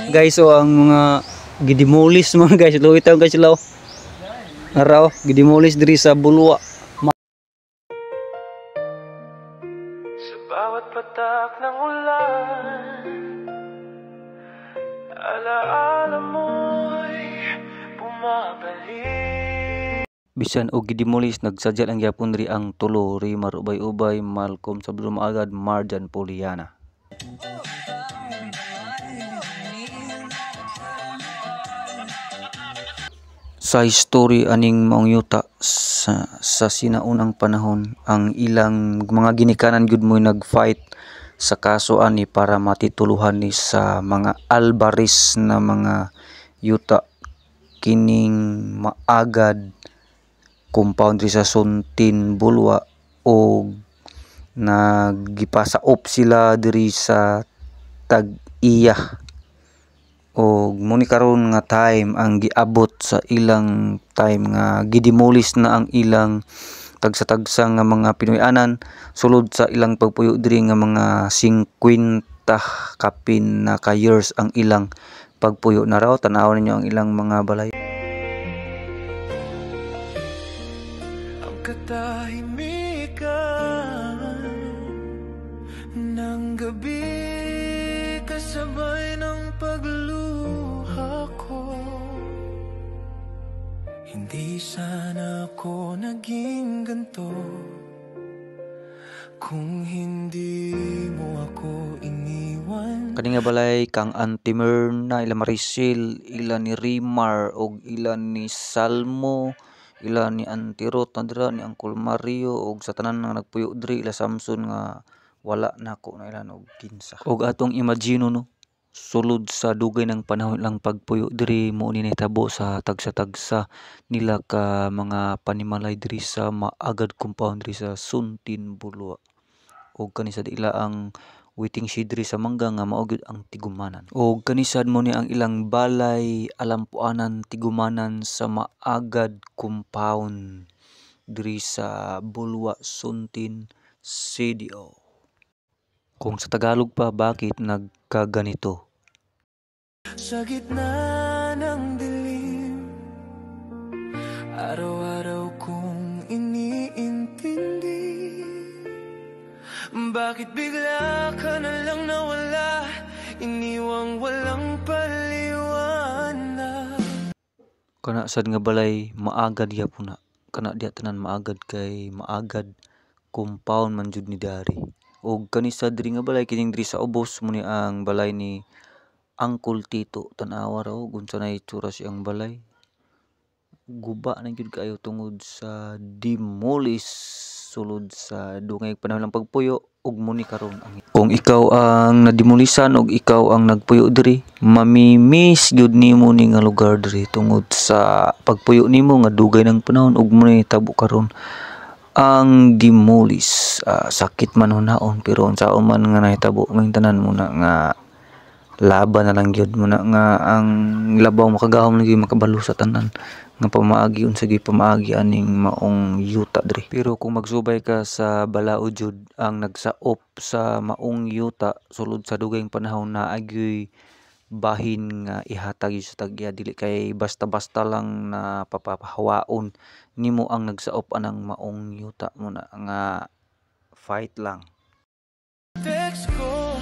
Guys, so ang mga gidemolis mga guys, luwitaw guys sila. Araw, gidemolis diri sa Bulwa. Sa bawat patak ng ulan, alaala mo'y bumabalik. Bisan og gidemolis nagsadya lang gyapon diri ang tulo, Rimar Ubay-Ubay, Malcolm Sablo Maagad, Marjan Poliana. Sa history aning maong yuta sa sinaunang panahon, ang ilang mga ginikanan gyud mo nagfight sa kaso ani para matituluhan ni sa mga Albaris na mga yuta kining Maagad compound sa Suntin Bulwa, o nagipasaop sila diri sa Tag-iya. O muni karon nga time ang giabot sa ilang time nga gidemolis na ang ilang tagsa-tagsa nga mga Pinoy-anan sulod sa ilang pagpuyo diri nga mga 50 kapin na ka years ang ilang pagpuyo na raw. Tanaw ninyo ang ilang mga balay. Ang katahimikan ng gabi kasabay ng pagluha ko. Hindi sana ako naging ganto kung hindi mo ako iniwan. Kani nga balay kang Antimerna, ila Maricel, ila ni Rimar, og ila ni Salmo, ila ni Antirot, nadira ni Uncle Mario, og sa tanan nga nagpuyo diri ila Samson nga wala nako na ilan og kinsa. Og atong imagino no, sulod sa dugay ng panahon lang pagpuyo diri mo ni nahitabo sa tagsa-tagsa nila ka mga panimalay diri sa Maagad compound diri sa Suntin Bulwa. Og kanisa ila ang waiting shed diri sa Mangga nga mao gyud ang tigumanan. Og kanisad mo ni ang ilang balay alampuanan tigumanan sa Maagad compound diri sa Bulwa, Suntin, CDO. Kung sa Tagalog pa, bakit nagkaganito? Sa gitna ng dilim, araw-araw kong iniintindi, bakit bigla ka na lang nawala, iniwang walang paliwanag. Kana sad nga balay Maagad gyapon na. Kana diya tanan Maagad kay Maagad compound man jud ni dari. Og kanisa diri nga balay kining diri sa ubos mo ni ang balay ni Uncle Tito. Tan-awa raw unsa nay itsura siyang balay. Guba na gyud kayo tungod sa demolis sulod sa dungay panahon lang pagpuyo ug muni karon ang kung ikaw ang nademolisan og ikaw ang nagpuyo diri, mamimiss gyud nimo ni nga lugar diri tungod sa pagpuyo nimo nga dugay ng panahon ug muni tabo karon ang demolis. Sakit man hunaon pero unsaon man nga nahitabo may tanan mo na nga laban na lang gyud mo na nga ang labaw makagahom lagi makabalo sa tanan nga pamaagi unsa gyud pamaagi aning maong yuta diri. Pero kung magsubay ka sa balaod jud ang nagsaop sa maong yuta sulod sa dugayng panahon na agyoy bahin nga ihatag sa Tag-iya, dili kay basta-basta lang na papahawaon nimo ang nagsaop anang maong yuta mo na nga fight lang. Text ko,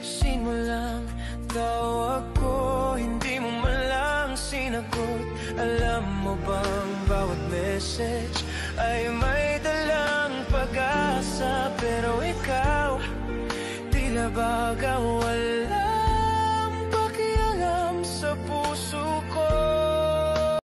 sin mo lang, tawag ko, hindi mo man lang sinagot. Alam mo bang bawat message ay may dalang pag-asa, pero ikaw tila ba gawa